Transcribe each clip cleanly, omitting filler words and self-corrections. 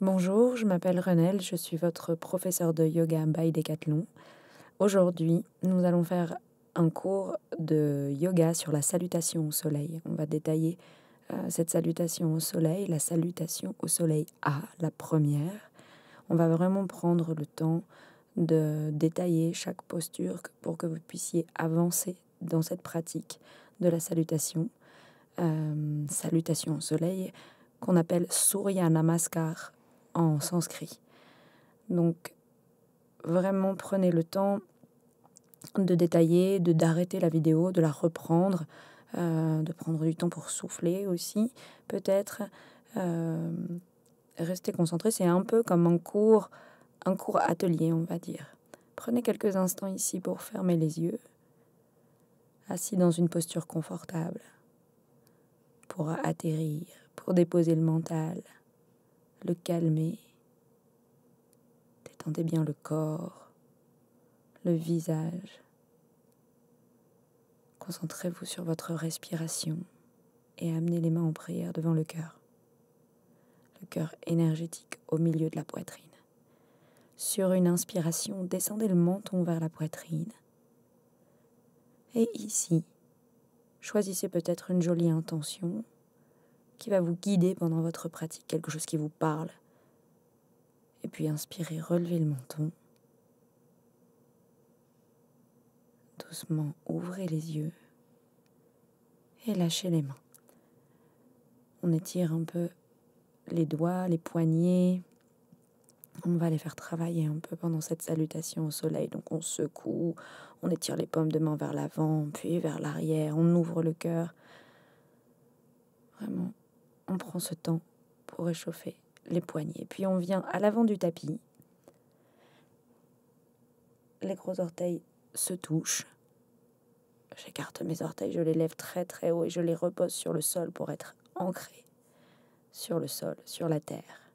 Bonjour, je m'appelle Renelle, je suis votre professeur de yoga by Decathlon. Aujourd'hui, nous allons faire un cours de yoga sur la salutation au soleil. On va détailler cette salutation au soleil, la salutation au soleil A, la première. On va vraiment prendre le temps de détailler chaque posture pour que vous puissiez avancer dans cette pratique de la salutation. Salutation au soleil qu'on appelle Surya Namaskar en sanskrit. Donc, vraiment prenez le temps de détailler, d'arrêter la vidéo, de la reprendre, de prendre du temps pour souffler aussi, peut-être. Euh, Restez concentré, c'est un peu comme un cours atelier, on va dire. Prenez quelques instants ici pour fermer les yeux, assis dans une posture confortable, pour atterrir, pour déposer le mental, le calmer. Détendez bien le corps, le visage. Concentrez-vous sur votre respiration et amenez les mains en prière devant le cœur énergétique au milieu de la poitrine. Sur une inspiration, descendez le menton vers la poitrine. Et ici, choisissez peut-être une jolie intention qui va vous guider pendant votre pratique, quelque chose qui vous parle. Et puis inspirez, relevez le menton. Doucement, ouvrez les yeux et lâchez les mains. On étire un peu les doigts, les poignets. On va les faire travailler un peu pendant cette salutation au soleil. Donc on secoue, on étire les paumes de main vers l'avant, puis vers l'arrière, on ouvre le cœur. Vraiment, on prend ce temps pour réchauffer les poignets. Puis on vient à l'avant du tapis. Les gros orteils se touchent. J'écarte mes orteils, je les lève très très haut et je les repose sur le sol pour être ancrés sur le sol, sur la terre.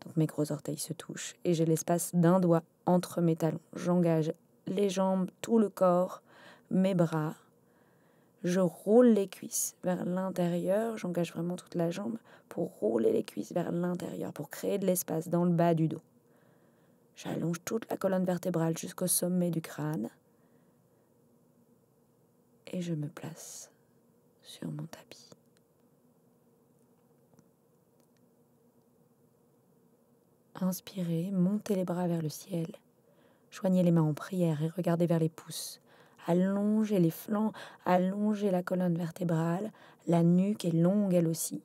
Donc mes gros orteils se touchent et j'ai l'espace d'un doigt entre mes talons. J'engage les jambes, tout le corps, mes bras. Je roule les cuisses vers l'intérieur. J'engage vraiment toute la jambe pour rouler les cuisses vers l'intérieur, pour créer de l'espace dans le bas du dos. J'allonge toute la colonne vertébrale jusqu'au sommet du crâne. Et je me place sur mon tapis. Inspirez, montez les bras vers le ciel. Joignez les mains en prière et regardez vers les pouces. Allongez les flancs, allongez la colonne vertébrale. La nuque est longue elle aussi.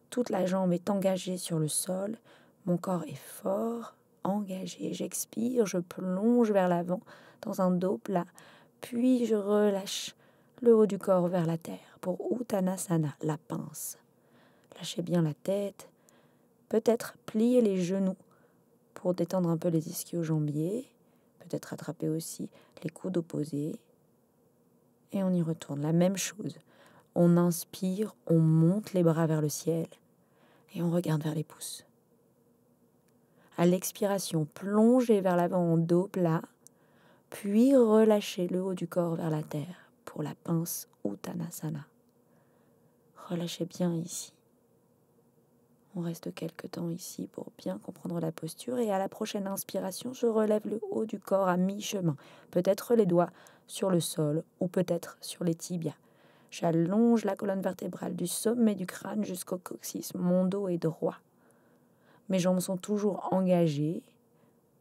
Toute la jambe est engagée sur le sol. Mon corps est fort, engagé. J'expire, je plonge vers l'avant dans un dos plat. Puis je relâche le haut du corps vers la terre pour Uttanasana, la pince. Lâchez bien la tête. Peut-être plier les genoux pour détendre un peu les ischio-jambiers. Peut-être attraper aussi les coudes opposés. Et on y retourne. La même chose. On inspire, on monte les bras vers le ciel et on regarde vers les pouces. À l'expiration, plongez vers l'avant en dos plat, puis relâchez le haut du corps vers la terre pour la pince Uttanasana. Relâchez bien ici. On reste quelques temps ici pour bien comprendre la posture et à la prochaine inspiration, je relève le haut du corps à mi-chemin, peut-être les doigts sur le sol ou peut-être sur les tibias. J'allonge la colonne vertébrale du sommet du crâne jusqu'au coccyx. Mon dos est droit. Mes jambes sont toujours engagées.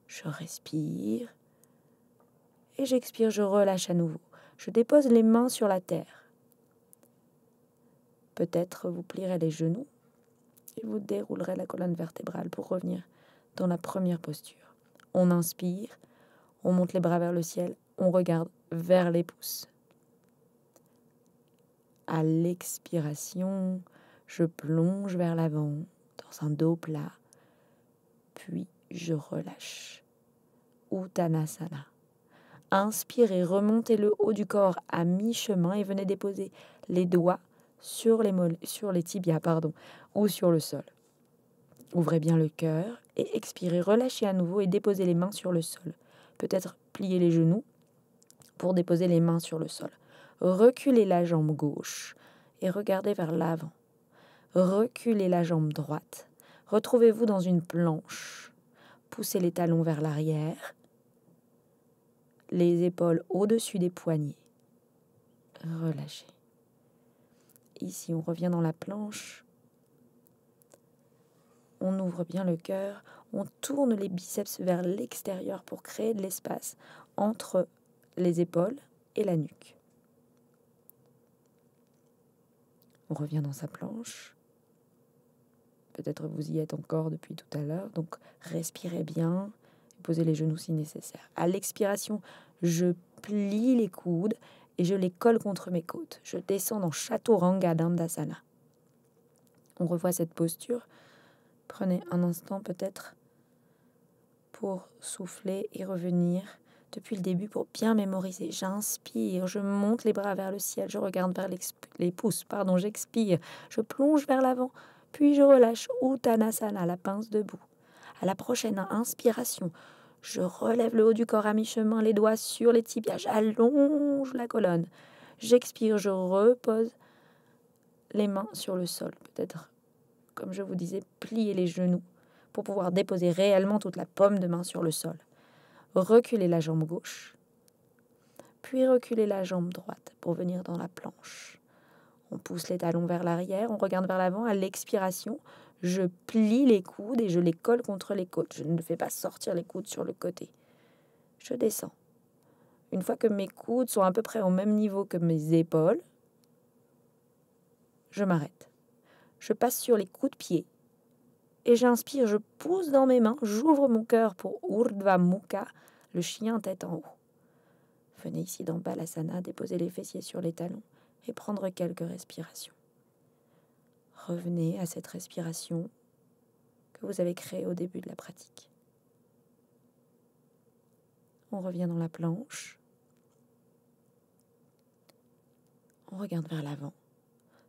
Je respire et j'expire, je relâche à nouveau. Je dépose les mains sur la terre. Peut-être vous plierez les genoux et vous déroulerez la colonne vertébrale pour revenir dans la première posture. On inspire, on monte les bras vers le ciel, on regarde vers les pouces. À l'expiration, je plonge vers l'avant dans un dos plat, puis je relâche. Uttanasana. Inspirez, remontez le haut du corps à mi-chemin et venez déposer les doigts sur les tibias, ou sur le sol. Ouvrez bien le cœur et expirez, relâchez à nouveau et déposez les mains sur le sol. Peut-être pliez les genoux pour déposer les mains sur le sol. Reculez la jambe gauche et regardez vers l'avant. Reculez la jambe droite. Retrouvez-vous dans une planche. Poussez les talons vers l'arrière, les épaules au-dessus des poignets. Relâchez. Ici, on revient dans la planche. On ouvre bien le cœur. On tourne les biceps vers l'extérieur pour créer de l'espace entre les épaules et la nuque. On revient dans sa planche. Peut-être vous y êtes encore depuis tout à l'heure. Donc, respirez bien. Posez les genoux si nécessaire. À l'expiration, je plie les coudes et je les colle contre mes côtes. Je descends dans Chaturanga Dandasana. On revoit cette posture. Prenez un instant peut-être pour souffler et revenir depuis le début pour bien mémoriser. J'inspire, je monte les bras vers le ciel, je regarde vers les pouces, j'expire, je plonge vers l'avant, puis je relâche Uttanasana, la pince debout. À la prochaine inspiration, je relève le haut du corps à mi-chemin, les doigts sur les tibias, j'allonge la colonne. J'expire, je repose les mains sur le sol. Peut-être, comme je vous disais, plier les genoux pour pouvoir déposer réellement toute la paume de main sur le sol. Reculez la jambe gauche, puis reculez la jambe droite pour venir dans la planche. On pousse les talons vers l'arrière, on regarde vers l'avant. À l'expiration, je plie les coudes et je les colle contre les côtes. Je ne fais pas sortir les coudes sur le côté. Je descends. Une fois que mes coudes sont à peu près au même niveau que mes épaules, je m'arrête. Je passe sur les coups de pied et j'inspire, je pousse dans mes mains, j'ouvre mon cœur pour Urdhva Mukha, le chien tête en haut. Venez ici dans Balasana, déposer les fessiers sur les talons et prendre quelques respirations. Revenez à cette respiration que vous avez créée au début de la pratique. On revient dans la planche. On regarde vers l'avant.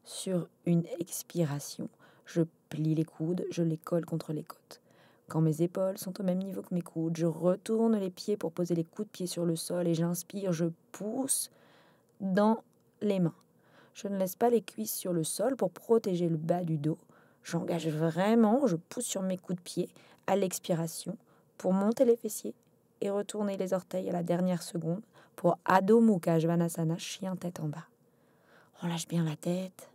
Sur une expiration, je plie les coudes, je les colle contre les côtes. Quand mes épaules sont au même niveau que mes coudes, je retourne les pieds pour poser les coups de pied sur le sol et j'inspire, je pousse dans les mains. Je ne laisse pas les cuisses sur le sol pour protéger le bas du dos. J'engage vraiment, je pousse sur mes coups de pied à l'expiration pour monter les fessiers et retourner les orteils à la dernière seconde pour Adho Mukha Svanasana, chien tête en bas. On lâche bien la tête.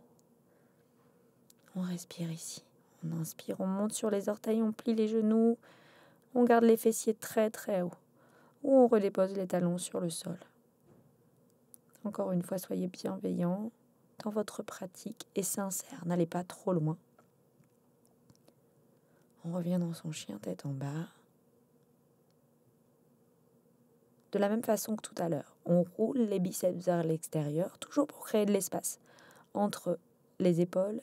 On respire ici. On inspire, on monte sur les orteils, on plie les genoux. On garde les fessiers très très haut. Ou on redépose les talons sur le sol. Encore une fois, soyez bienveillants dans votre pratique et sincère. N'allez pas trop loin. On revient dans son chien tête en bas. De la même façon que tout à l'heure, on roule les biceps vers l'extérieur, toujours pour créer de l'espace entre les épaules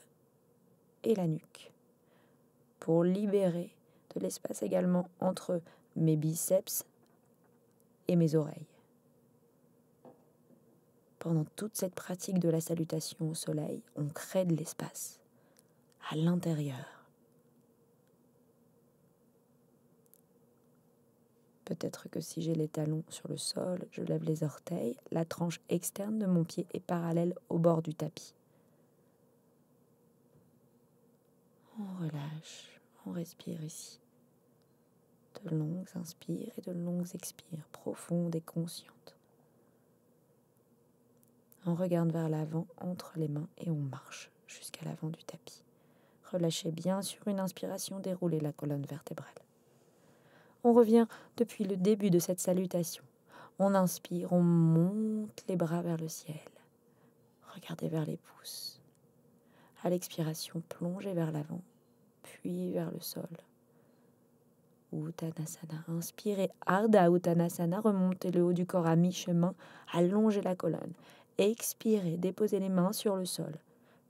et la nuque. Pour libérer de l'espace également entre mes biceps et mes oreilles. Pendant toute cette pratique de la salutation au soleil, on crée de l'espace à l'intérieur. Peut-être que si j'ai les talons sur le sol, je lève les orteils, la tranche externe de mon pied est parallèle au bord du tapis. On relâche, on respire ici. De longues inspires et de longues expires, profondes et conscientes. On regarde vers l'avant entre les mains et on marche jusqu'à l'avant du tapis. Relâchez bien sur une inspiration, déroulez la colonne vertébrale. On revient depuis le début de cette salutation. On inspire, on monte les bras vers le ciel. Regardez vers les pouces. À l'expiration, plongez vers l'avant, puis vers le sol. Uttanasana. Inspirez Ardha Uttanasana, remontez le haut du corps à mi-chemin, allongez la colonne. Expirez, déposez les mains sur le sol.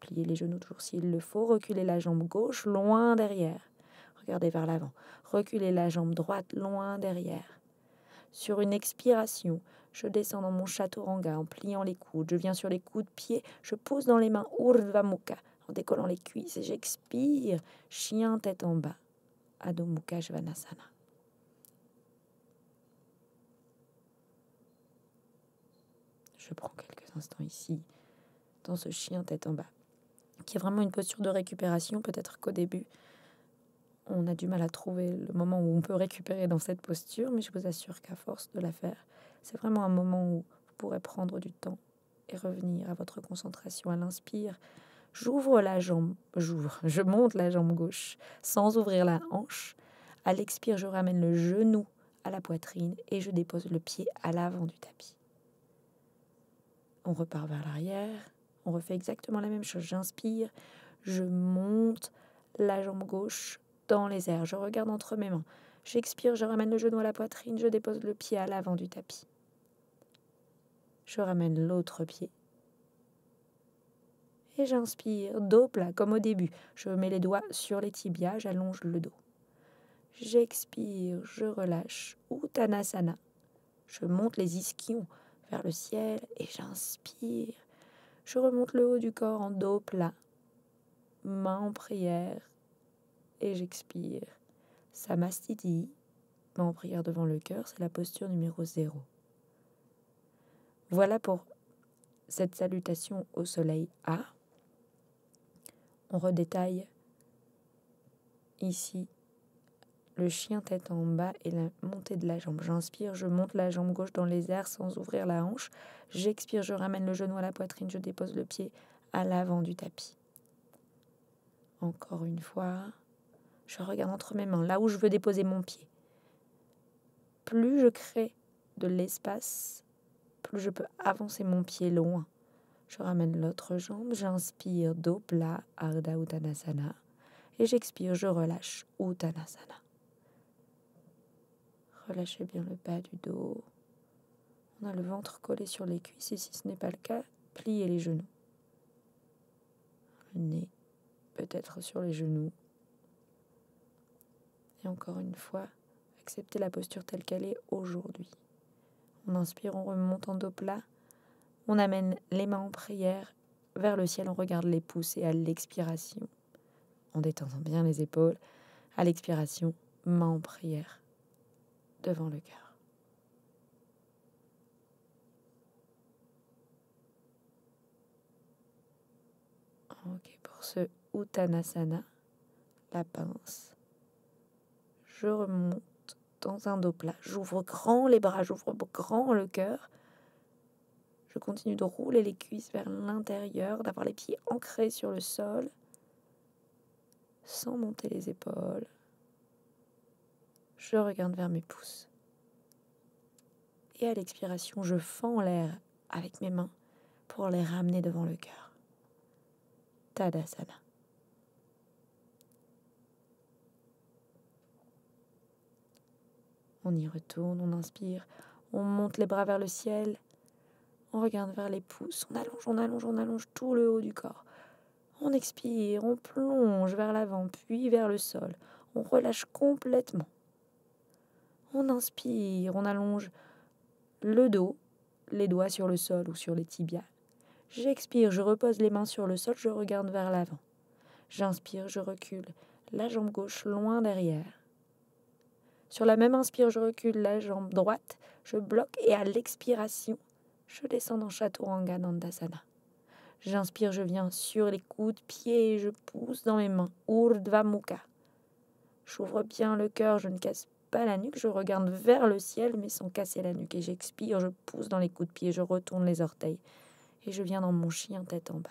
Pliez les genoux toujours s'il le faut, reculez la jambe gauche loin derrière. Regardez vers l'avant. Reculez la jambe droite loin derrière. Sur une expiration, je descends dans mon Chaturanga en pliant les coudes. Je viens sur les coups de pied. Je pose dans les mains Urdhva Mukha en décollant les cuisses et j'expire. Chien tête en bas. Adho Mukha Svanasana. Je prends quelques instants ici, dans ce chien tête en bas, qui est vraiment une posture de récupération. Peut-être qu'au début, On a du mal à trouver le moment où on peut récupérer dans cette posture, mais je vous assure qu'à force de la faire, c'est vraiment un moment où vous pourrez prendre du temps et revenir à votre concentration. À l'inspire, je monte la jambe gauche sans ouvrir la hanche. À l'expire, je ramène le genou à la poitrine et je dépose le pied à l'avant du tapis. On repart vers l'arrière, on refait exactement la même chose. J'inspire, je monte la jambe gauche dans les airs, je regarde entre mes mains. J'expire, je ramène le genou à la poitrine, je dépose le pied à l'avant du tapis. Je ramène l'autre pied. Et j'inspire, dos plat comme au début. Je mets les doigts sur les tibias, j'allonge le dos. J'expire, je relâche, Uttanasana. Je monte les ischions vers le ciel et j'inspire. Je remonte le haut du corps en dos plat, main en prière et j'expire. Samastiti, main en prière devant le cœur, c'est la posture numéro 0. Voilà pour cette salutation au soleil A. On redétaille ici le chien tête en bas et la montée de la jambe. J'inspire, je monte la jambe gauche dans les airs sans ouvrir la hanche. J'expire, je ramène le genou à la poitrine, je dépose le pied à l'avant du tapis. Encore une fois, je regarde entre mes mains, là où je veux déposer mon pied. Plus je crée de l'espace, plus je peux avancer mon pied loin. Je ramène l'autre jambe, j'inspire, dos plat, Ardha Uttanasana. Et j'expire, je relâche, Uttanasana. Relâchez bien le bas du dos. On a le ventre collé sur les cuisses et si ce n'est pas le cas, pliez les genoux. Le nez peut-être sur les genoux. Et encore une fois, acceptez la posture telle qu'elle est aujourd'hui. On inspire, on remonte en dos plat. On amène les mains en prière vers le ciel, on regarde les pouces et à l'expiration, en détendant bien les épaules, à l'expiration, main en prière devant le cœur. Ok, pour ce Uttanasana, la pince, je remonte dans un dos plat, j'ouvre grand les bras, j'ouvre grand le cœur. Je continue de rouler les cuisses vers l'intérieur, d'avoir les pieds ancrés sur le sol, sans monter les épaules. Je regarde vers mes pouces. Et à l'expiration, je fends l'air avec mes mains pour les ramener devant le cœur. Tadasana. On y retourne, on inspire, on monte les bras vers le ciel, on regarde vers les pouces, on allonge tout le haut du corps. On expire, on plonge vers l'avant, puis vers le sol. On relâche complètement. On inspire, on allonge le dos, les doigts sur le sol ou sur les tibias. J'expire, je repose les mains sur le sol, je regarde vers l'avant. J'inspire, je recule la jambe gauche loin derrière. Sur la même inspire, je recule la jambe droite, je bloque et à l'expiration, je descends dans Chaturanga Dandasana. J'inspire, je viens sur les coudes, pieds et je pousse dans mes mains. Urdhva Mukha. J'ouvre bien le cœur, je ne casse pas la nuque, je regarde vers le ciel mais sans casser la nuque. Et j'expire, je pousse dans les coups de pied, je retourne les orteils. Et je viens dans mon chien tête en bas.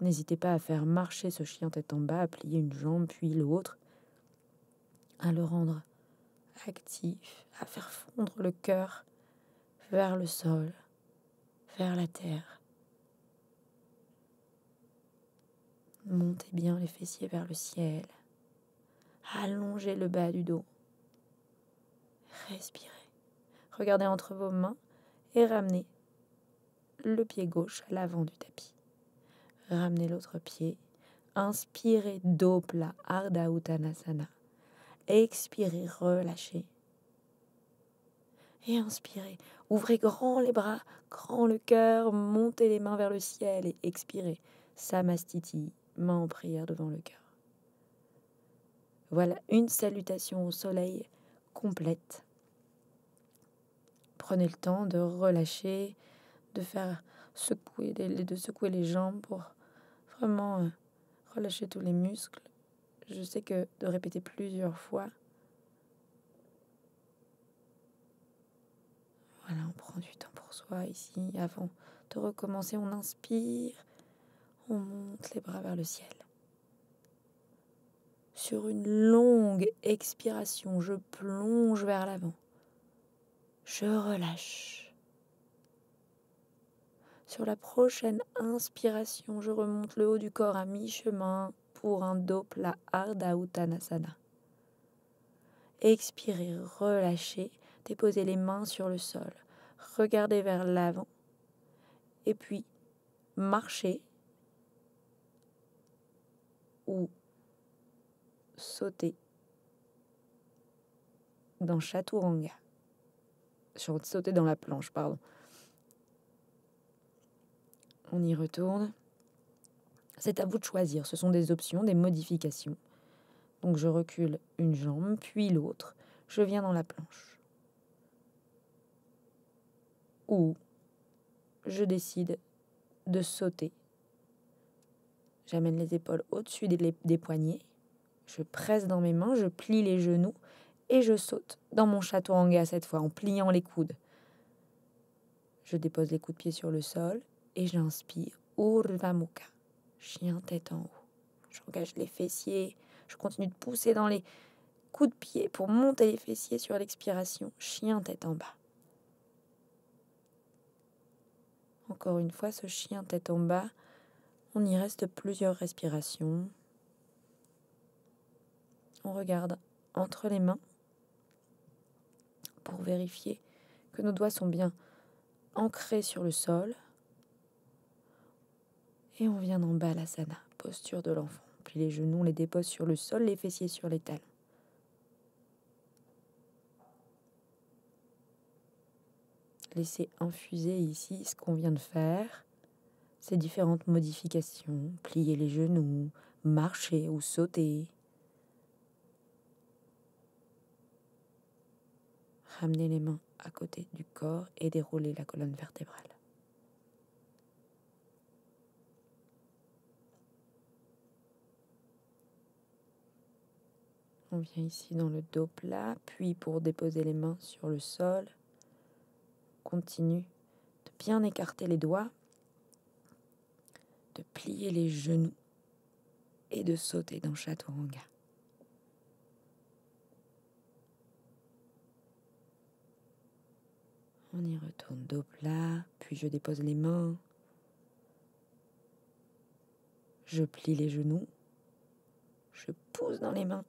N'hésitez pas à faire marcher ce chien tête en bas, à plier une jambe puis l'autre, à le rendre actif, à faire fondre le cœur vers le sol, vers la terre. Montez bien les fessiers vers le ciel. Allongez le bas du dos. Respirez. Regardez entre vos mains et ramenez le pied gauche à l'avant du tapis. Ramenez l'autre pied. Inspirez, dos plat, Ardha Uttanasana. Expirez, relâchez. Et inspirez. Ouvrez grand les bras, grand le cœur, montez les mains vers le ciel et expirez. Samastiti, main en prière devant le cœur. Voilà une salutation au soleil complète. Prenez le temps de relâcher, de faire secouer les jambes pour vraiment relâcher tous les muscles, Je sais que de répéter plusieurs fois, voilà, on prend du temps pour soi ici. Avant de recommencer, on inspire, on monte les bras vers le ciel. Sur une longue expiration, je plonge vers l'avant. Je relâche. Sur la prochaine inspiration, je remonte le haut du corps à mi-chemin pour un Dopla Ardha Uttanasana. Expirez, relâchez, déposez les mains sur le sol, regardez vers l'avant et puis marchez ou sautez dans Chaturanga. Sauter dans la planche, pardon. On y retourne. C'est à vous de choisir. Ce sont des options, des modifications. Donc je recule une jambe, puis l'autre. Je viens dans la planche. Ou je décide de sauter. J'amène les épaules au-dessus des poignets. Je presse dans mes mains, je plie les genoux et je saute dans mon Chaturanga cette fois en pliant les coudes. Je dépose les coups de pied sur le sol et j'inspire Urdhva Mukha, chien tête en haut. J'engage les fessiers, je continue de pousser dans les coups de pied pour monter les fessiers sur l'expiration, chien tête en bas. Encore une fois, ce chien tête en bas, on y reste plusieurs respirations. On regarde entre les mains pour vérifier que nos doigts sont bien ancrés sur le sol. Et on vient dans Balasana, posture de l'enfant. Puis les genoux, on les dépose sur le sol, les fessiers sur les talons. Laissez infuser ici ce qu'on vient de faire, ces différentes modifications, plier les genoux, marcher ou sauter. Ramener les mains à côté du corps et dérouler la colonne vertébrale. On vient ici dans le dos plat, puis pour déposer les mains sur le sol, continue de bien écarter les doigts, de plier les genoux et de sauter dans Chaturanga. On y retourne dos plat, puis je dépose les mains, je plie les genoux, je pousse dans les mains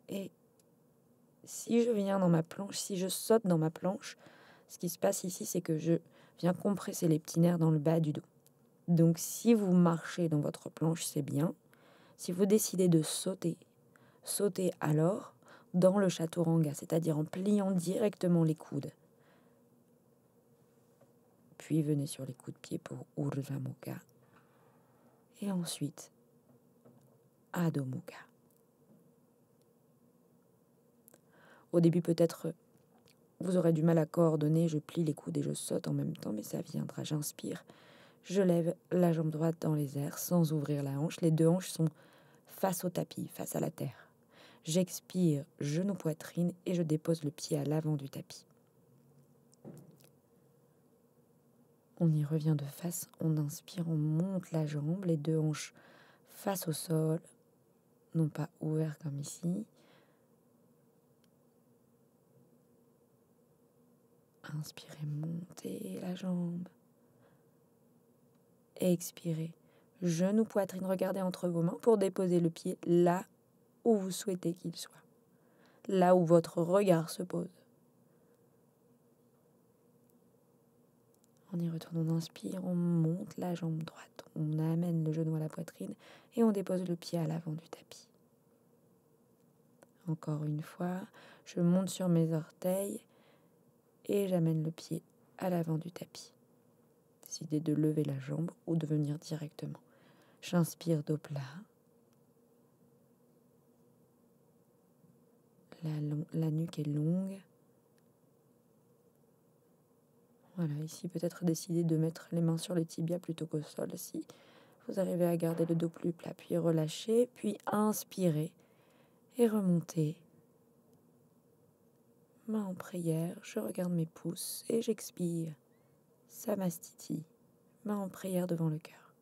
et si je viens dans ma planche, si je saute dans ma planche, ce qui se passe ici, c'est que je viens compresser les petits nerfs dans le bas du dos. Donc si vous marchez dans votre planche, c'est bien. Si vous décidez de sauter, sautez alors dans le Chaturanga, c'est-à-dire en pliant directement les coudes. Puis venez sur les coups de pied pour Urdhva Mukha. Et ensuite, Adho Mukha. Au début, peut-être, vous aurez du mal à coordonner. Je plie les coudes et je saute en même temps, mais ça viendra. J'inspire. Je lève la jambe droite dans les airs sans ouvrir la hanche. Les deux hanches sont face au tapis, face à la terre. J'expire, genou poitrine et je dépose le pied à l'avant du tapis. On y revient de face. On inspire, on monte la jambe, les deux hanches face au sol, non pas ouverts comme ici. Inspirez, montez la jambe. Expirez, genou, poitrine, regardez entre vos mains pour déposer le pied là où vous souhaitez qu'il soit. Là où votre regard se pose. On y retourne, on inspire, on monte la jambe droite. On amène le genou à la poitrine et on dépose le pied à l'avant du tapis. Encore une fois, je monte sur mes orteils et j'amène le pied à l'avant du tapis. Décidez de lever la jambe ou de venir directement. J'inspire dos plat. La nuque est longue. Voilà, ici peut-être décider de mettre les mains sur les tibias plutôt qu'au sol si Vous arrivez à garder le dos plus plat, puis relâchez, puis inspirez et remontez. Main en prière, je regarde mes pouces et j'expire. Samastiti, main en prière devant le cœur.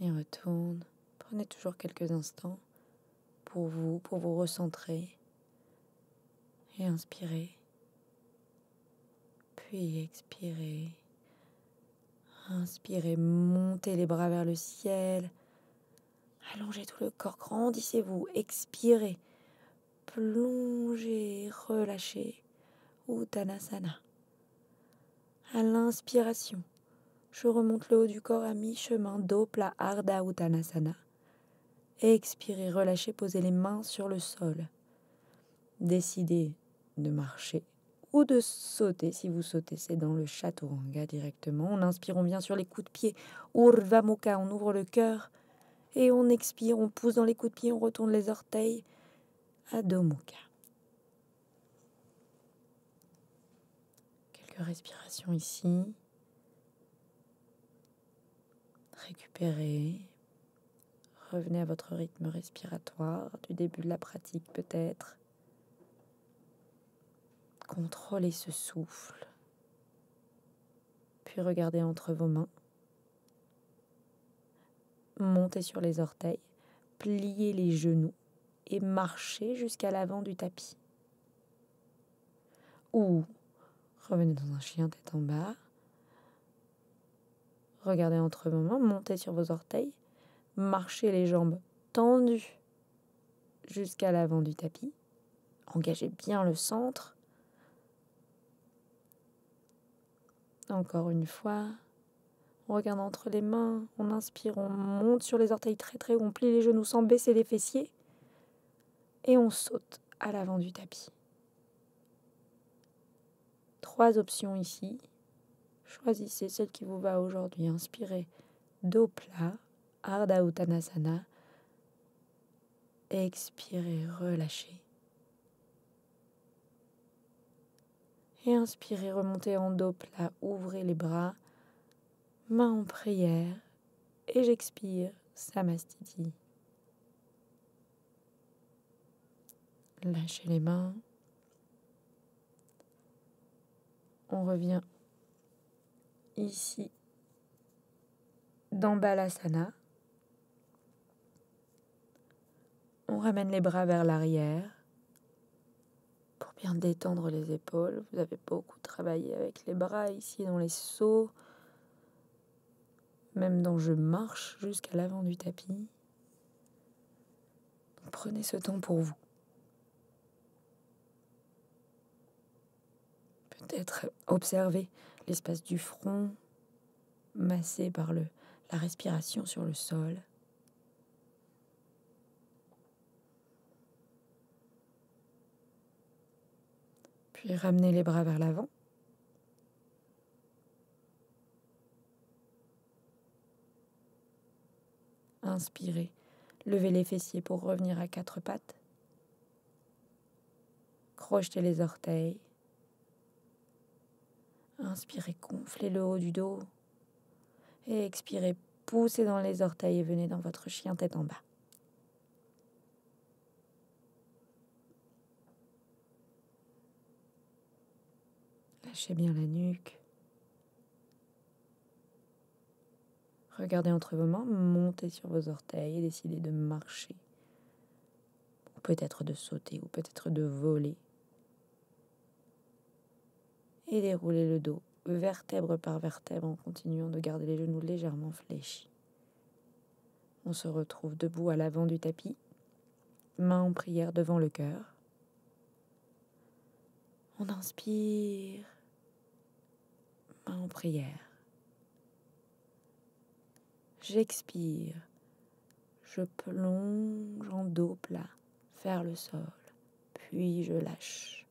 On y retourne. Prenez toujours quelques instants pour vous recentrer et inspirez. Puis expirez. Inspirez, montez les bras vers le ciel. Allongez tout le corps, grandissez-vous. Expirez. Plongez, relâchez. Uttanasana. À l'inspiration, je remonte le haut du corps à mi-chemin, dos plat, Ardha Uttanasana. Expirez, relâchez, posez les mains sur le sol. Décidez de marcher ou de sauter. Si vous sautez, c'est dans le chaturanga directement. On inspire, on vient sur les coups de pied. Urdhva Mukha, on ouvre le cœur. Et on expire, on pousse dans les coups de pied, on retourne les orteils. Adho Mukha. Quelques respirations ici. Récupérez. Revenez à votre rythme respiratoire du début de la pratique peut-être. Contrôlez ce souffle. Puis regardez entre vos mains. Montez sur les orteils. Pliez les genoux et marchez jusqu'à l'avant du tapis. Ou revenez dans un chien tête en bas. Regardez entre vos mains, montez sur vos orteils. Marchez les jambes tendues jusqu'à l'avant du tapis. Engagez bien le centre. Encore une fois, on regarde entre les mains, on inspire, on monte sur les orteils très très haut, on plie les genoux sans baisser les fessiers et on saute à l'avant du tapis. 3 options ici. Choisissez celle qui vous va aujourd'hui. Inspirez, dos plat, Ardha Uttanasana. Expirez, relâchez. Et inspirez, remontez en dos plat, ouvrez les bras, main en prière. Et j'expire, Samastiti. Lâchez les mains. On revient ici dans Balasana. On ramène les bras vers l'arrière pour bien détendre les épaules. Vous avez beaucoup travaillé avec les bras ici dans les sauts, même dans je marche jusqu'à l'avant du tapis. Donc prenez ce temps pour vous. Peut-être observer l'espace du front massé par la respiration sur le sol. Puis ramenez les bras vers l'avant. Inspirez, levez les fessiers pour revenir à 4 pattes. Crochetez les orteils. Inspirez, gonflez le haut du dos. Et expirez, poussez dans les orteils et venez dans votre chien tête en bas. Lâchez bien la nuque. Regardez entre vos mains, montez sur vos orteils et décidez de marcher. Ou peut-être de sauter, ou peut-être de voler. Et déroulez le dos, vertèbre par vertèbre, en continuant de garder les genoux légèrement fléchis. On se retrouve debout à l'avant du tapis, main en prière devant le cœur. On inspire, main en prière. J'expire, je plonge en dos plat vers le sol, puis je lâche.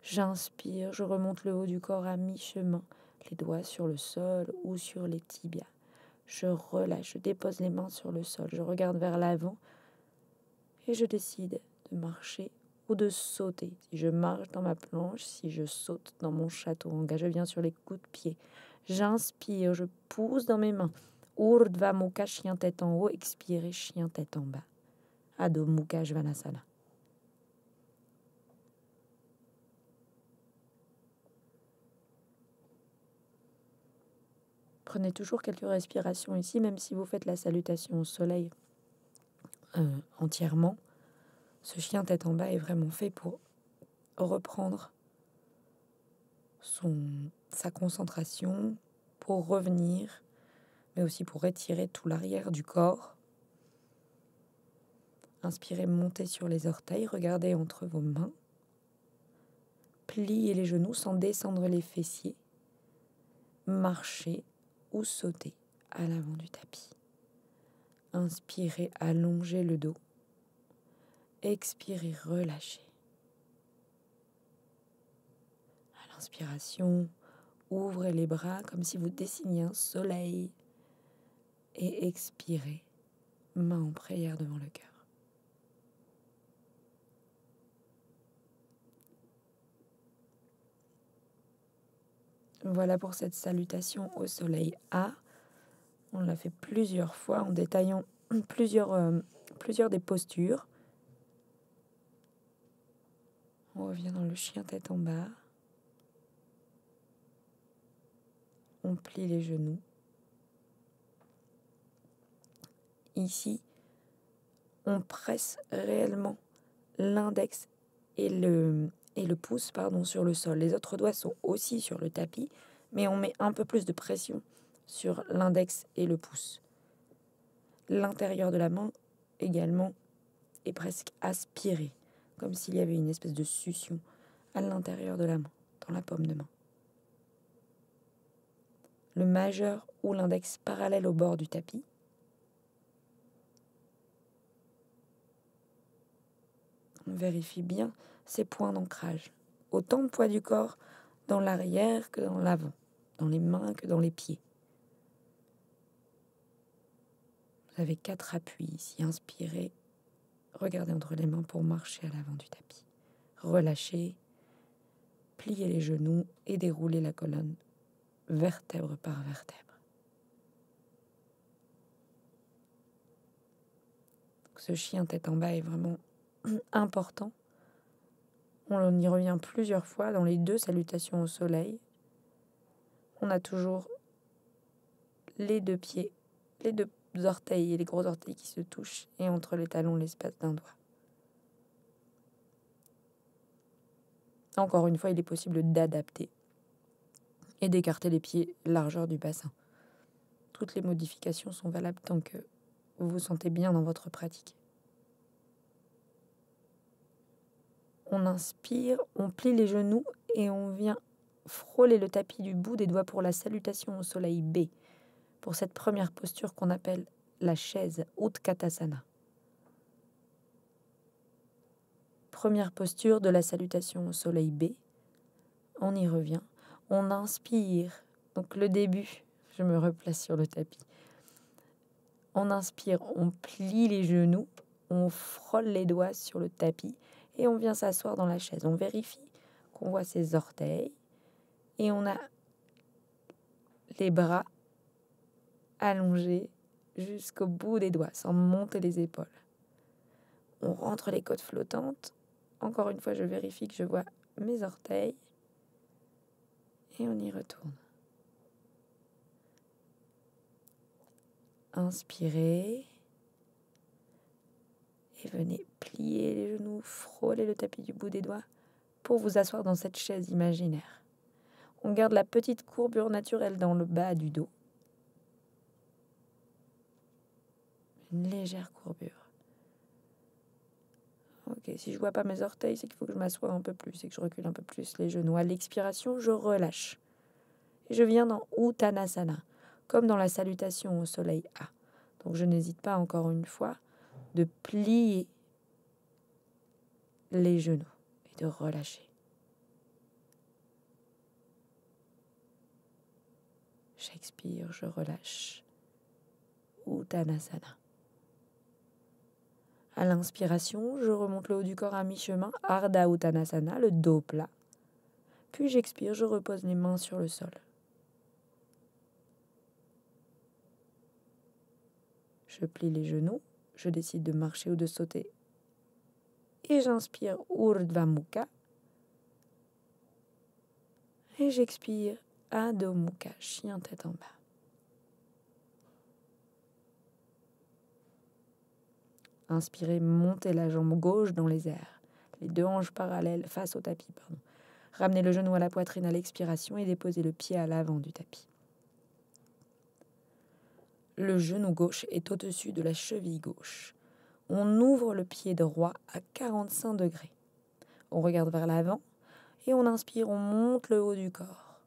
J'inspire, je remonte le haut du corps à mi-chemin, les doigts sur le sol ou sur les tibias. Je relâche, je dépose les mains sur le sol, je regarde vers l'avant Et je décide de marcher ou de sauter. Si je marche dans ma planche, si je saute dans mon château je viens sur les coups de pied. J'inspire, je pousse dans mes mains. Urdhva Mukha, chien tête en haut, expirez, chien tête en bas. Adho Mukha Svanasana. Prenez toujours quelques respirations ici, même si vous faites la salutation au soleil entièrement. Ce chien tête en bas est vraiment fait pour reprendre sa concentration, pour revenir, mais aussi pour étirer tout l'arrière du corps. Inspirez, montez sur les orteils, regardez entre vos mains. Pliez les genoux sans descendre les fessiers. Marchez ou sautez à l'avant du tapis. Inspirez, allongez le dos. Expirez, relâchez. À l'inspiration, ouvrez les bras comme si vous dessiniez un soleil. Et expirez, main en prière devant le cœur. Voilà pour cette salutation au soleil A. On l'a fait plusieurs fois en détaillant plusieurs des postures. On revient dans le chien tête en bas. On plie les genoux. Ici, on presse réellement l'index et le pouce sur le sol. Les autres doigts sont aussi sur le tapis, mais on met un peu plus de pression sur l'index et le pouce. L'intérieur de la main également est presque aspiré, comme s'il y avait une espèce de succion à l'intérieur de la main, dans la paume de main. Le majeur ou l'index parallèle au bord du tapis. On vérifie bien ces points d'ancrage. Autant de poids du corps dans l'arrière que dans l'avant, dans les mains que dans les pieds. Vous avez 4 appuis ici. Inspirez, regardez entre les mains pour marcher à l'avant du tapis. Relâchez, pliez les genoux et déroulez la colonne vertèbre par vertèbre. Ce chien tête en bas est vraiment important. On y revient plusieurs fois dans les 2 salutations au soleil. On a toujours les 2 pieds, les 2 orteils et les gros orteils qui se touchent et entre les talons l'espace d'un doigt. Encore une fois, il est possible d'adapter et d'écarter les pieds largeur du bassin. Toutes les modifications sont valables tant que vous vous sentez bien dans votre pratique. On inspire, on plie les genoux et on vient frôler le tapis du bout des doigts pour la salutation au soleil B, pour cette première posture qu'on appelle la chaise Utkatasana. Première posture de la salutation au soleil B. On y revient. On inspire. Donc le début, je me replace sur le tapis. On inspire, on plie les genoux, on frôle les doigts sur le tapis et on vient s'asseoir dans la chaise. On vérifie qu'on voit ses orteils et on a les bras allongés jusqu'au bout des doigts sans monter les épaules. On rentre les côtes flottantes. Encore une fois, je vérifie que je vois mes orteils et on y retourne. Inspirez et venez plier les genoux, frôler le tapis du bout des doigts pour vous asseoir dans cette chaise imaginaire. On garde la petite courbure naturelle dans le bas du dos. Une légère courbure. Ok, si je vois pas mes orteils, c'est qu'il faut que je m'assoie un peu plus et que je recule un peu plus les genoux. À l'expiration, je relâche. Et je viens dans Uttanasana, comme dans la salutation au soleil A. Donc je n'hésite pas encore une fois de plier les genoux et de relâcher. J'expire, je relâche. Uttanasana. À l'inspiration, je remonte le haut du corps à mi-chemin, Ardha Uttanasana, le dos plat. Puis j'expire, je repose les mains sur le sol. Je plie les genoux, je décide de marcher ou de sauter. Et j'inspire Urdhva Mukha. Et j'expire Adho Mukha, chien tête en bas. Inspirez, montez la jambe gauche dans les airs. Les deux hanches parallèles face au tapis. Ramenez le genou à la poitrine à l'expiration et déposez le pied à l'avant du tapis. Le genou gauche est au-dessus de la cheville gauche. On ouvre le pied droit à 45 degrés. On regarde vers l'avant et on inspire, on monte le haut du corps.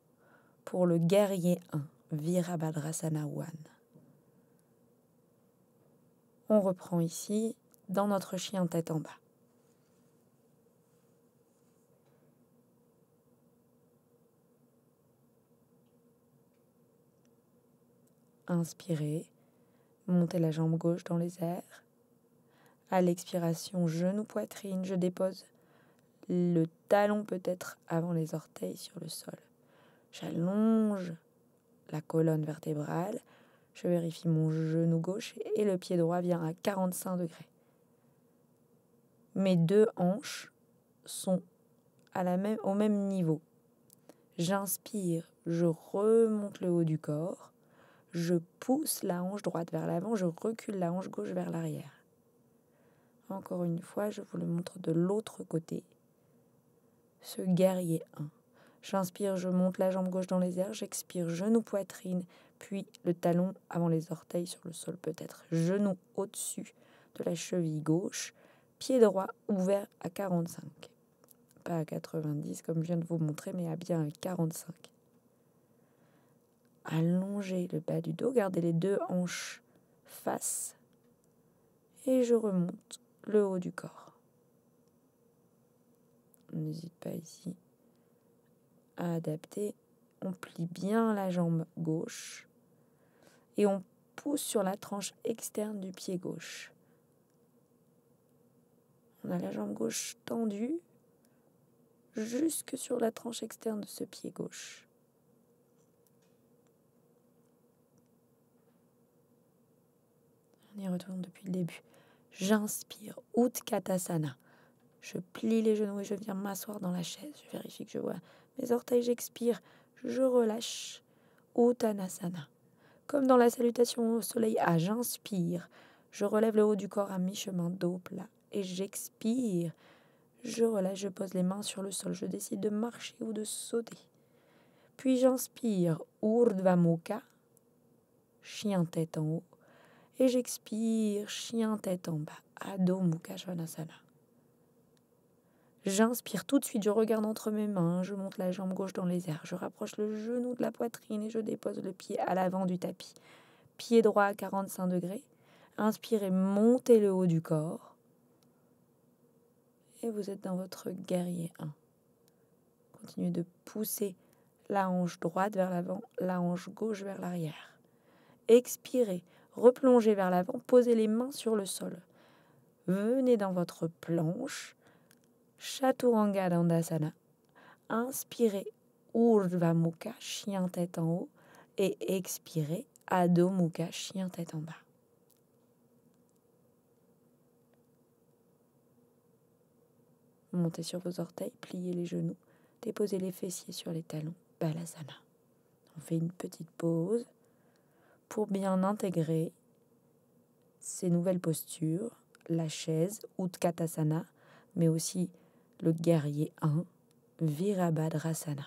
Pour le guerrier 1, Virabhadrasana 1. On reprend ici dans notre chien tête en bas. Inspirez, montez la jambe gauche dans les airs. À l'expiration, genou, poitrine, je dépose le talon peut-être avant les orteils sur le sol. J'allonge la colonne vertébrale. Je vérifie mon genou gauche et le pied droit vient à 45 degrés. Mes deux hanches sont au même niveau. J'inspire, je remonte le haut du corps. Je pousse la hanche droite vers l'avant, je recule la hanche gauche vers l'arrière. Encore une fois, je vous le montre de l'autre côté. Ce guerrier 1. J'inspire, je monte la jambe gauche dans les airs, j'expire, genou, poitrine, puis le talon avant les orteils sur le sol peut-être. Genou au-dessus de la cheville gauche, pied droit ouvert à 45. Pas à 90 comme je viens de vous montrer, mais à bien à 45. Allongez le bas du dos, gardez les deux hanches face et je remonte le haut du corps. On n'hésite pas ici à adapter. On plie bien la jambe gauche et on pousse sur la tranche externe du pied gauche. On a la jambe gauche tendue jusque sur la tranche externe de ce pied gauche. On y retourne depuis le début. J'inspire, Utkatasana. Je plie les genoux et je viens m'asseoir dans la chaise. Je vérifie que je vois mes orteils, j'expire, je relâche. Uttanasana. Comme dans la salutation au soleil A, j'inspire. Je relève le haut du corps à mi-chemin, dos plat. Et j'expire. Je relâche, je pose les mains sur le sol. Je décide de marcher ou de sauter. Puis j'inspire, Urdhva Mukha, chien tête en haut. Et j'expire, chien tête en bas, Adho Mukha Svanasana. J'inspire tout de suite, je regarde entre mes mains, je monte la jambe gauche dans les airs, je rapproche le genou de la poitrine et je dépose le pied à l'avant du tapis. Pied droit à 45 degrés. Inspirez, montez le haut du corps. Et vous êtes dans votre guerrier 1. Continuez de pousser la hanche droite vers l'avant, la hanche gauche vers l'arrière. Expirez, replongez vers l'avant, posez les mains sur le sol. Venez dans votre planche. Chaturanga Dandasana. Inspirez, Urdhva Mukha, chien tête en haut. Et expirez, Adho Mukha, chien tête en bas. Montez sur vos orteils, pliez les genoux, déposez les fessiers sur les talons. Balasana. On fait une petite pause pour bien intégrer ces nouvelles postures. La chaise, Utkatasana, mais aussi le guerrier 1, Virabhadrasana.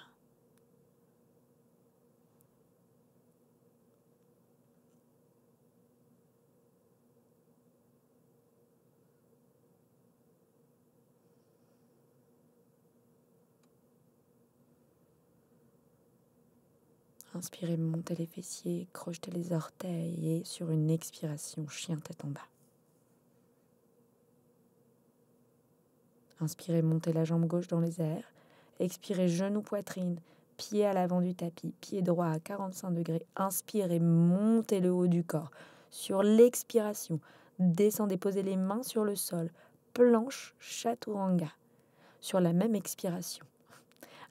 Inspirez, montez les fessiers, crochetez les orteils et sur une expiration, chien tête en bas. Inspirez, montez la jambe gauche dans les airs. Expirez, genou, poitrine, pied à l'avant du tapis, pied droit à 45 degrés. Inspirez, montez le haut du corps. Sur l'expiration, Descendez, posez les mains sur le sol. Planche Chaturanga. Sur la même expiration.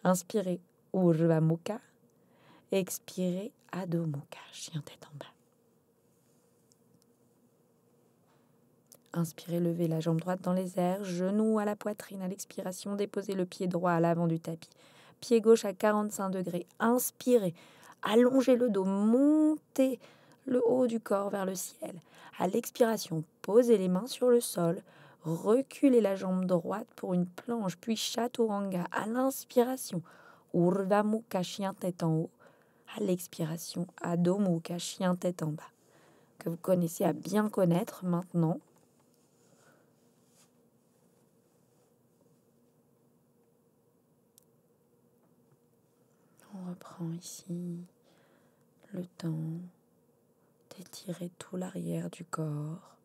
Inspirez Urdhva Mukha. Expirez Adho Mukha, chien tête en bas. Inspirez, levez la jambe droite dans les airs, genou à la poitrine à l'expiration, déposez le pied droit à l'avant du tapis. Pied gauche à 45 degrés. Inspirez, allongez le dos, montez le haut du corps vers le ciel. À l'expiration, posez les mains sur le sol, reculez la jambe droite pour une planche, puis Chaturanga. À l'inspiration, Urdhva Mukha, chien tête en haut. À l'expiration, Adho Mukha, chien tête en bas. Que vous connaissez à bien connaître maintenant. On reprend ici le temps d'étirer tout l'arrière du corps,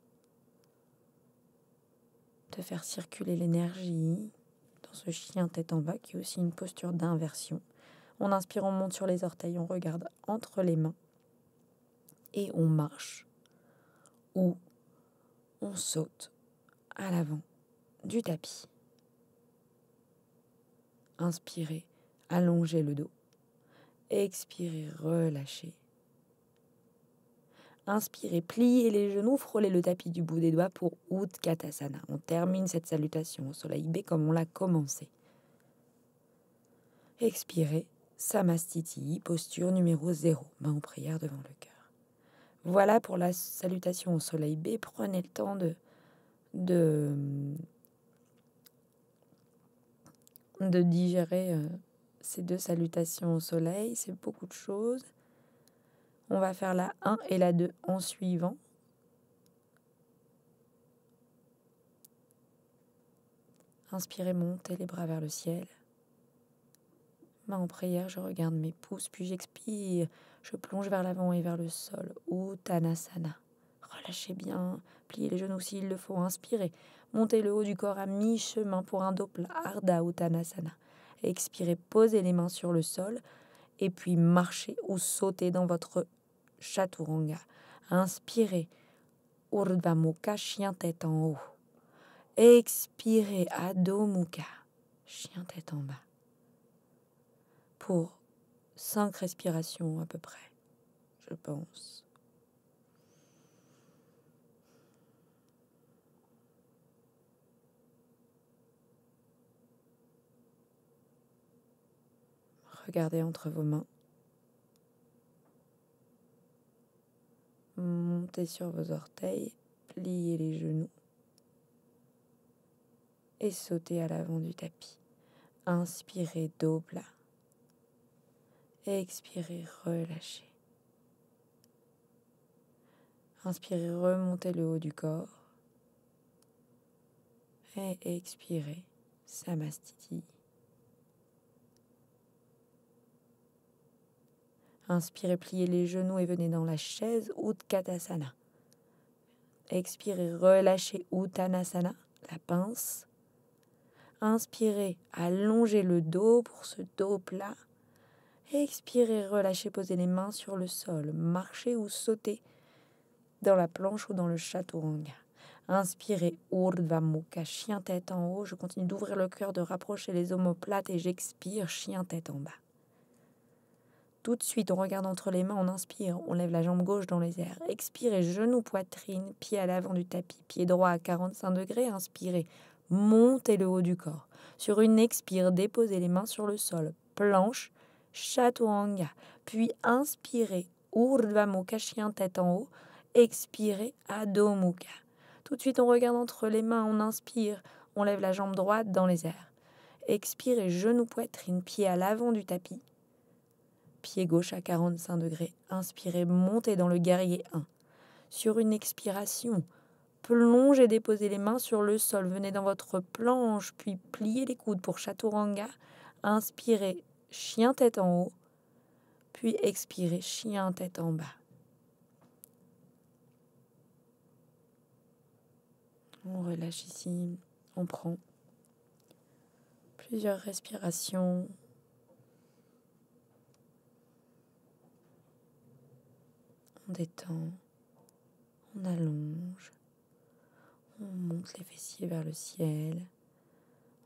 de faire circuler l'énergie dans ce chien tête en bas qui est aussi une posture d'inversion. On inspire, on monte sur les orteils, on regarde entre les mains et on marche ou on saute à l'avant du tapis. Inspirez, allongez le dos. Expirez, relâchez. Inspirez, pliez les genoux, frôlez le tapis du bout des doigts pour Utkatasana. On termine cette salutation au soleil B comme on l'a commencé. Expirez, Samastiti, posture numéro 0, main en prière devant le cœur. Voilà pour la salutation au soleil B. Prenez le temps de digérer ces deux salutations au soleil. C'est beaucoup de choses. On va faire la 1 et la 2 en suivant. Inspirez, montez les bras vers le ciel. Main en prière, je regarde mes pouces, puis j'expire. Je plonge vers l'avant et vers le sol. Uttanasana. Relâchez bien, pliez les genoux s'il le faut. Inspirez, montez le haut du corps à mi-chemin pour un dos plat. Ardha Uttanasana. Expirez, posez les mains sur le sol et puis marchez ou sautez dans votre Chaturanga. Inspirez, Urdhva Mukha, chien tête en haut. Expirez, Adho Mukha, chien tête en bas. Pour 5 respirations à peu près, je pense. Regardez entre vos mains. Montez sur vos orteils, pliez les genoux et sautez à l'avant du tapis. Inspirez, dos plat. Expirez, relâchez. Inspirez, remontez le haut du corps. Et expirez, Samastiti. Inspirez, pliez les genoux et venez dans la chaise Utkatasana. Expirez, relâchez Uttanasana, la pince. Inspirez, allongez le dos pour ce dos plat. Expirez, relâchez, posez les mains sur le sol. Marchez ou sautez dans la planche ou dans le Chaturanga. Inspirez, Urdhva Mukha, chien tête en haut. Je continue d'ouvrir le cœur, de rapprocher les omoplates et j'expire, chien tête en bas. Tout de suite, on regarde entre les mains, on inspire, on lève la jambe gauche dans les airs. Expirez, genou, poitrine, pied à l'avant du tapis, pied droit à 45 degrés. Inspirez, montez le haut du corps. Sur une expire, déposez les mains sur le sol. Planche, Chaturanga. Puis inspirez, Urdhva Mukha, chien tête en haut. Expirez, Adho Mukha. Tout de suite, on regarde entre les mains, on inspire, on lève la jambe droite dans les airs. Expirez, genou, poitrine, pied à l'avant du tapis. Pied gauche à 45 degrés. Inspirez, montez dans le guerrier 1. Sur une expiration, plongez, déposez les mains sur le sol. Venez dans votre planche, puis pliez les coudes pour Chaturanga. Inspirez, chien tête en haut. Puis expirez, chien tête en bas. On relâche ici. On prend plusieurs respirations. On détend, on allonge, On monte les fessiers vers le ciel.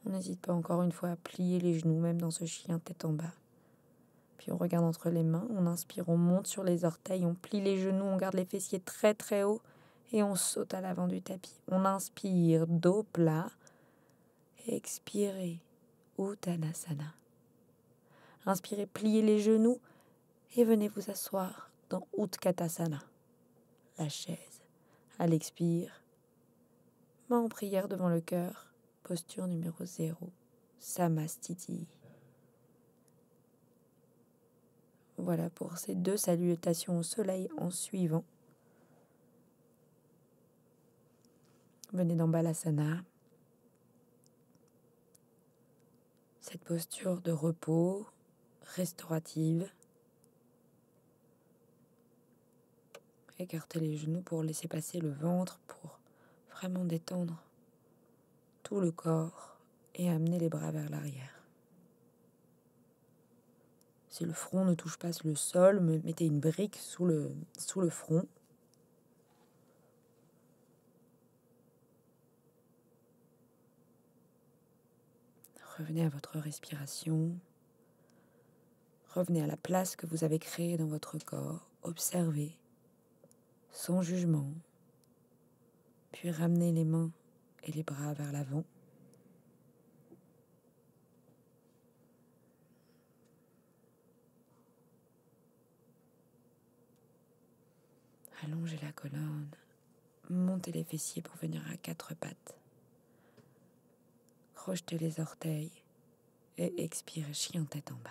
On n'hésite pas encore une fois à plier les genoux, même dans ce chien tête en bas. Puis on regarde entre les mains, on inspire, on monte sur les orteils, on plie les genoux, on garde les fessiers très très hauts et on saute à l'avant du tapis. On inspire, dos plat. Expirez, Uttanasana. Inspirez, pliez les genoux et venez vous asseoir dans Utkatasana, la chaise. À l'expire, main en prière devant le cœur, posture numéro 0, Samastiti. Voilà pour ces 2 salutations au soleil en suivant. Venez dans Balasana. Cette posture de repos, restaurative. Écartez les genoux pour laisser passer le ventre, pour vraiment détendre tout le corps et amener les bras vers l'arrière. Si le front ne touche pas le sol, mettez une brique sous le front. Revenez à votre respiration. Revenez à la place que vous avez créée dans votre corps. Observez, sans jugement. Puis ramenez les mains et les bras vers l'avant. Allongez la colonne. Montez les fessiers pour venir à 4 pattes. Crochetez les orteils et expirez, chien tête en bas.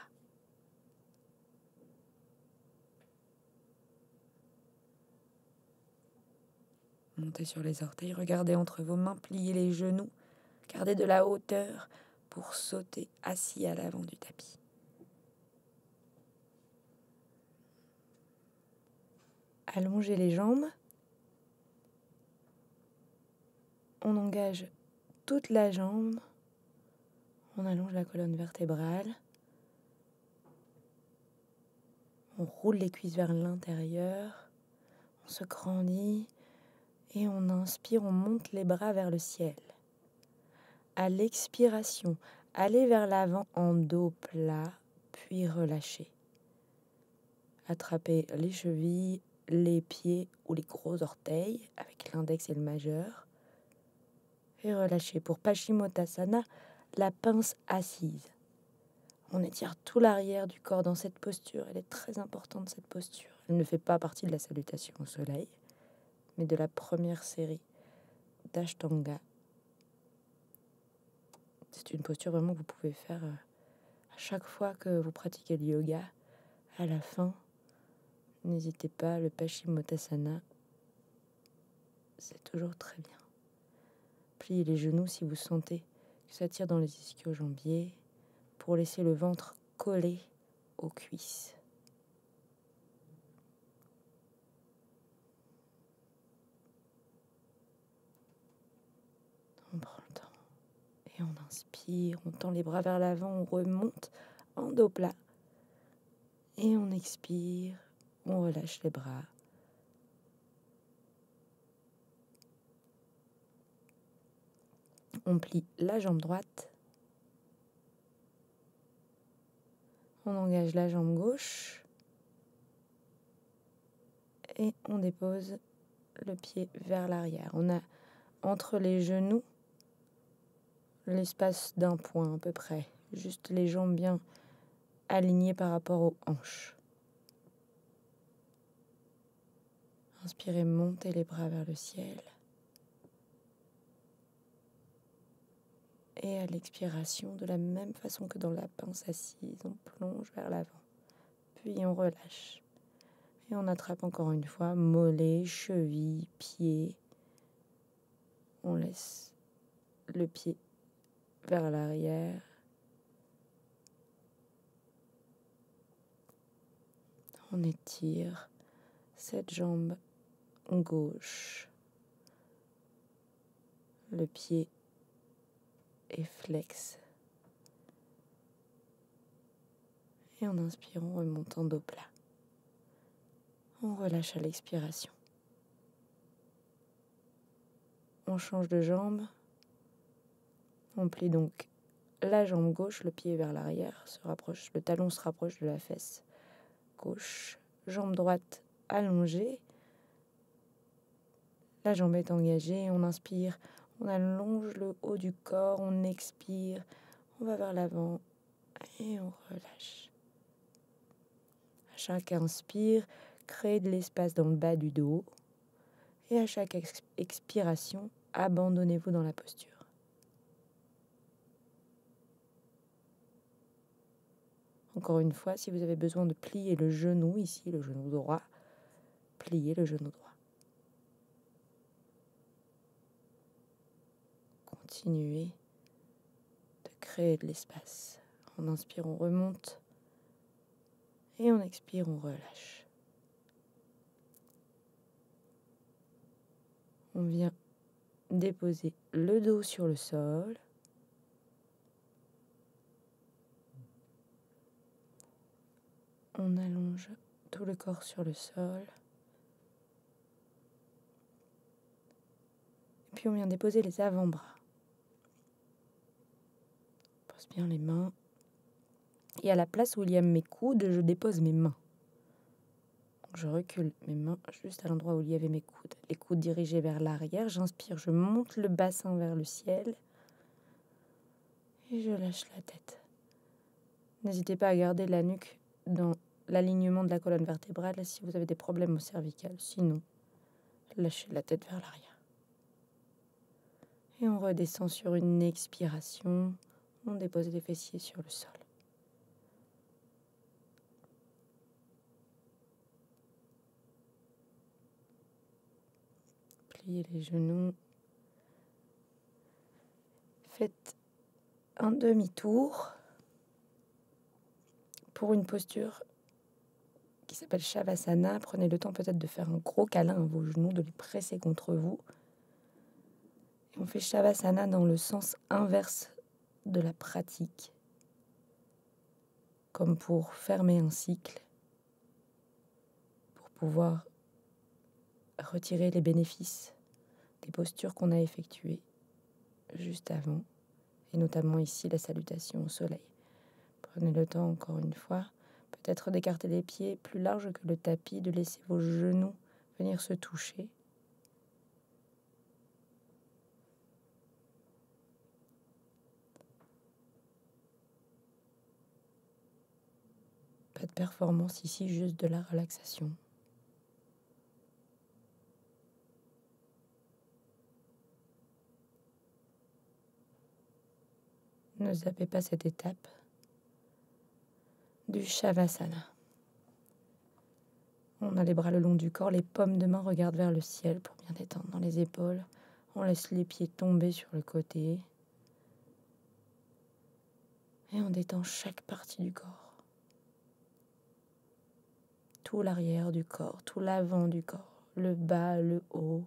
Montez sur les orteils, regardez entre vos mains, pliez les genoux, gardez de la hauteur pour sauter assis à l'avant du tapis. Allongez les jambes. On engage toute la jambe. On allonge la colonne vertébrale. On roule les cuisses vers l'intérieur. On se grandit. Et on inspire, on monte les bras vers le ciel. À l'expiration, allez vers l'avant en dos plat, puis relâchez. Attrapez les chevilles, les pieds ou les gros orteils avec l'index et le majeur. Et relâchez. Pour Paschimottanasana, la pince assise. On étire tout l'arrière du corps dans cette posture. Elle est très importante, cette posture. Elle ne fait pas partie de la salutation au soleil, mais de la première série d'Ashtanga. C'est une posture vraiment que vous pouvez faire à chaque fois que vous pratiquez le yoga. À la fin, n'hésitez pas, le Paschimottanasana, c'est toujours très bien. Pliez les genoux si vous sentez que ça tire dans les ischio-jambiers pour laisser le ventre collé aux cuisses. On prend le temps et on inspire, on tend les bras vers l'avant, on remonte en dos plat et on expire, on relâche les bras. On plie la jambe droite, on engage la jambe gauche et on dépose le pied vers l'arrière. On a entre les genoux l'espace d'un point à peu près, juste les jambes bien alignées par rapport aux hanches. Inspirez, montez les bras vers le ciel. Et à l'expiration, de la même façon que dans la pince assise, on plonge vers l'avant. Puis on relâche. Et on attrape encore une fois mollet, cheville, pied. On laisse le pied vers l'arrière. On étire cette jambe gauche. Le pied est flex. Et en inspirant, on remonte en dos plat. On relâche à l'expiration. On change de jambe. On plie donc la jambe gauche, le pied vers l'arrière, le talon se rapproche de la fesse gauche. Jambe droite allongée. La jambe est engagée. On inspire, on allonge le haut du corps. On expire, on va vers l'avant et on relâche. À chaque inspire, créez de l'espace dans le bas du dos. Et à chaque expiration, abandonnez-vous dans la posture. Encore une fois, si vous avez besoin de plier le genou, ici le genou droit, pliez le genou droit. Continuez de créer de l'espace. En inspire, on remonte. Et on expire, on relâche. On vient déposer le dos sur le sol. On allonge tout le corps sur le sol. Et puis on vient déposer les avant-bras. On pose bien les mains. Et à la place où il y a mes coudes, je dépose mes mains. Donc je recule mes mains juste à l'endroit où il y avait mes coudes. Les coudes dirigés vers l'arrière. J'inspire, je monte le bassin vers le ciel. Et je lâche la tête. N'hésitez pas à garder la nuque dans l'alignement de la colonne vertébrale si vous avez des problèmes au cervical. Sinon, lâchez la tête vers l'arrière. Et on redescend sur une expiration. On dépose les fessiers sur le sol. Pliez les genoux. Faites un demi-tour pour une posture qui s'appelle Shavasana. Prenez le temps peut-être de faire un gros câlin à vos genoux, de les presser contre vous. Et on fait Shavasana dans le sens inverse de la pratique, comme pour fermer un cycle, pour pouvoir retirer les bénéfices des postures qu'on a effectuées juste avant, et notamment ici la salutation au soleil. Prenez le temps encore une fois, peut-être d'écarter les pieds plus larges que le tapis, de laisser vos genoux venir se toucher. Pas de performance ici, juste de la relaxation. Ne zappez pas cette étape du Shavasana. On a les bras le long du corps, les paumes de main regardent vers le ciel pour bien détendre dans les épaules. On laisse les pieds tomber sur le côté. Et on détend chaque partie du corps. Tout l'arrière du corps, tout l'avant du corps, le bas, le haut.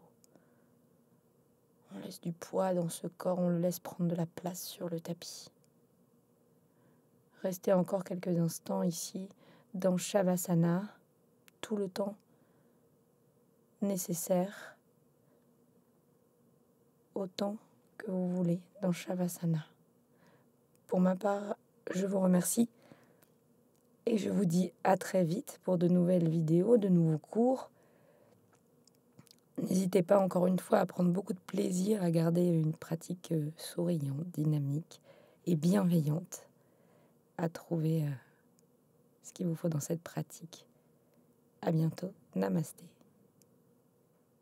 On laisse du poids dans ce corps, on le laisse prendre de la place sur le tapis. Restez encore quelques instants ici, dans Shavasana, tout le temps nécessaire, autant que vous voulez, dans Shavasana. Pour ma part, je vous remercie et je vous dis à très vite pour de nouvelles vidéos, de nouveaux cours. N'hésitez pas encore une fois à prendre beaucoup de plaisir à garder une pratique souriante, dynamique et bienveillante, à trouver ce qu'il vous faut dans cette pratique. À bientôt. Namasté.